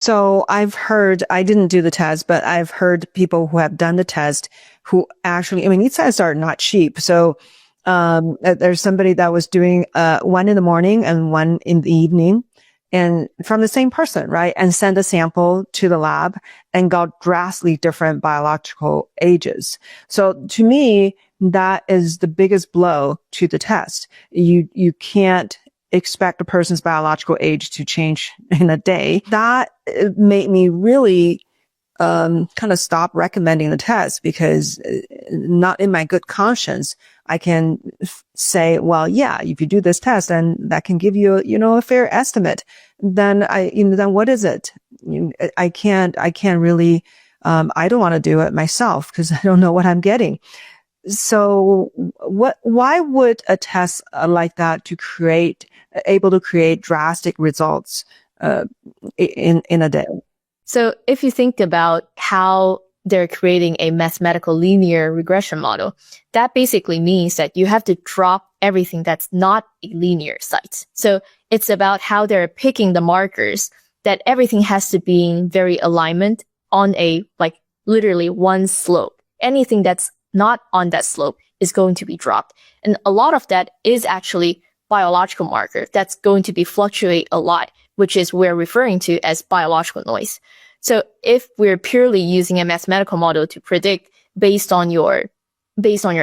So I've heard, I didn't do the test, but I've heard people who have done the test who actually, I mean, these tests are not cheap. So, there's somebody that was doing, one in the morning and one in the evening and from the same person, right? And send a sample to the lab and got drastically different biological ages. So to me, that is the biggest blow to the test. You can't expect a person's biological age to change in a day. That made me really kind of stop recommending the test because not in my good conscience, I can say, well, yeah, if you do this test and that can give you, a fair estimate, then then what is it? I can't really, I don't want to do it myself because I don't know what I'm getting. So why would a test like that able to create drastic results, in a day? So if you think about how they're creating a mathematical linear regression model, that basically means that you have to drop everything that's not a linear site. So it's about how they're picking the markers that everything has to be in very alignment on a, literally one slope. Anything that's not on that slope is going to be dropped. And a lot of that is actually biological marker that's going to be fluctuate a lot, which is we're referring to as biological noise. So if we're purely using a mathematical model to predict based on your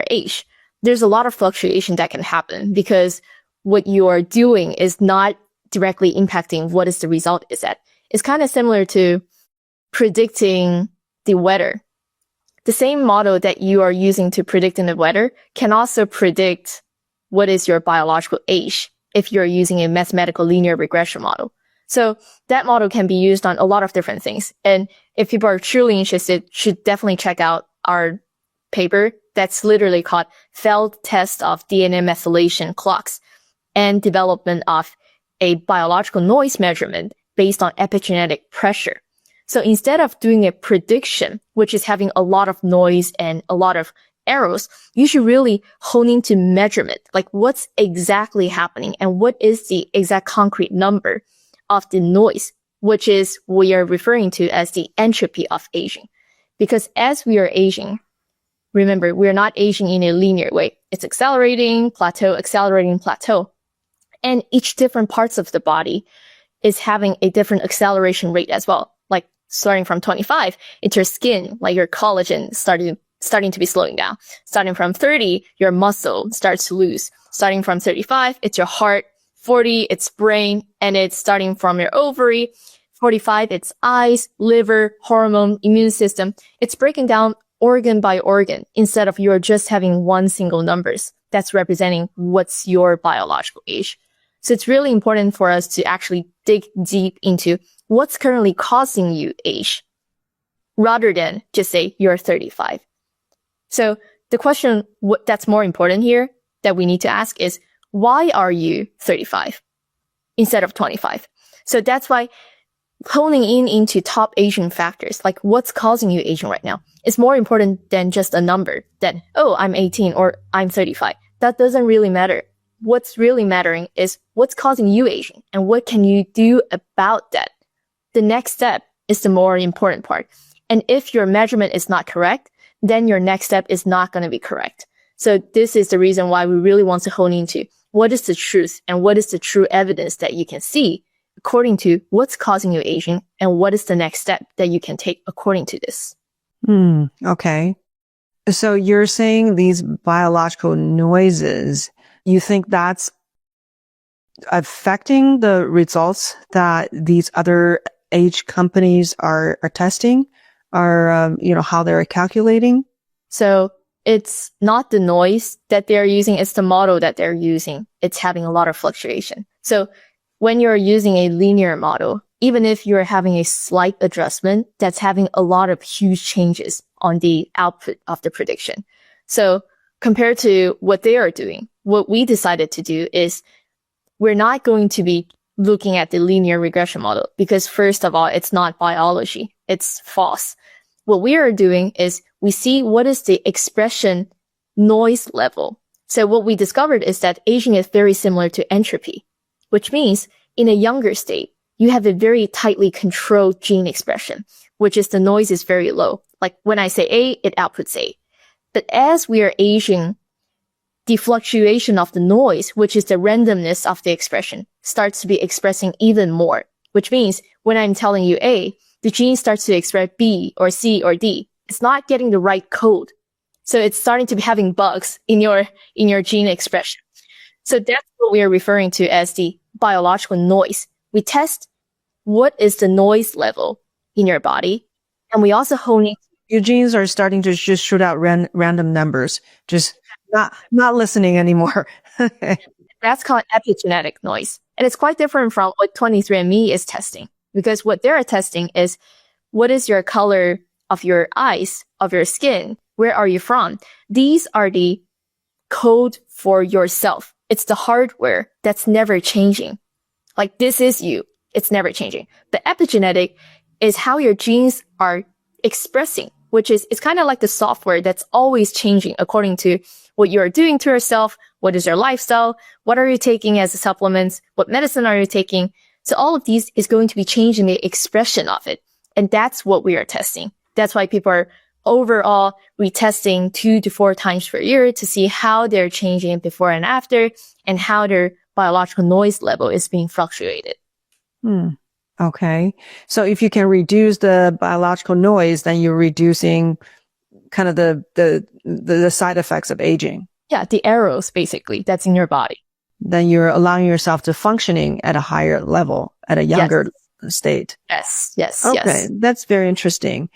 age, there's a lot of fluctuation that can happen because what you are doing is not directly impacting what is the result is at. It's kind of similar to predicting the weather. The same model that you are using to predict in the weather can also predict what is your biological age if you're using a mathematical linear regression model. So that model can be used on a lot of different things. And if people are truly interested, should definitely check out our paper that's literally called Failed Test of DNA Methylation Clocks and Development of a Biological Noise Measurement based on Epigenetic Pressure. So instead of doing a prediction, which is having a lot of noise and a lot of errors, you should really hone into measurement, like what's exactly happening and what is the exact concrete number of the noise, which is we are referring to as the entropy of aging. Because as we are aging, remember, we're not aging in a linear way. It's accelerating, plateau. And each different parts of the body is having a different acceleration rate as well. Like starting from 25, it's your skin, like your collagen starting to be slowing down. Starting from 30, your muscle starts to lose. Starting from 35, it's your heart. 40, it's brain, and it's starting from your ovary. 45, it's eyes, liver, hormone, immune system. It's breaking down organ by organ instead of you're just having one single numbers that's representing what's your biological age. So it's really important for us to actually dig deep into what's currently causing you age rather than just say you're 35. So the question that's more important here that we need to ask is, why are you 35 instead of 25? So that's why honing into top aging factors, like what's causing you aging right now, is more important than just a number that, oh, I'm 18 or I'm 35. That doesn't really matter. What's really mattering is what's causing you aging and what can you do about that. The next step is the more important part. And if your measurement is not correct, then your next step is not going to be correct. So this is the reason why we really want to hone into what is the truth and what is the true evidence that you can see according to what's causing you aging and what is the next step that you can take according to this. Okay. So you're saying these biological noises, you think that's affecting the results that these other age companies are testing, or, how they're calculating? So it's not the noise that they're using, it's the model that they're using. It's having a lot of fluctuation. So when you're using a linear model, even if you're having a slight adjustment, that's having a lot of huge changes on the output of the prediction. So compared to what they are doing, what we decided to do is we're not going to be looking at the linear regression model because first of all, it's not biology. It's false. What we are doing is we see what is the expression noise level. So what we discovered is that aging is very similar to entropy, which means in a younger state, you have a very tightly controlled gene expression, which is the noise is very low. Like when I say A, it outputs A. But as we are aging, the fluctuation of the noise, which is the randomness of the expression, starts to be expressing even more, which means when I'm telling you A, the gene starts to express B or C or D. It's not getting the right code. So it's starting to be having bugs in your gene expression. So that's what we are referring to as the biological noise. We test what is the noise level in your body. And we also hone in. Your genes are starting to just shoot out random numbers, just not listening anymore. That's called epigenetic noise. And it's quite different from what 23andMe is testing, because what they're testing is what is your color of your eyes, of your skin? Where are you from? These are the code for yourself. It's the hardware that's never changing. Like this is you. It's never changing. The epigenetic is how your genes are expressing, which is, it's kind of like the software that's always changing according to what you're doing to yourself. What is your lifestyle? What are you taking as supplements? What medicine are you taking? So all of these is going to be changing the expression of it. And that's what we are testing. That's why people are overall retesting 2 to 4 times per year to see how they're changing before and after, and how their biological noise level is being fluctuated. Okay. So if you can reduce the biological noise, then you're reducing kind of the side effects of aging. Yeah, the arrows basically that's in your body. Then you're allowing yourself to functioning at a higher level, at a younger state. Yes. Okay. That's very interesting.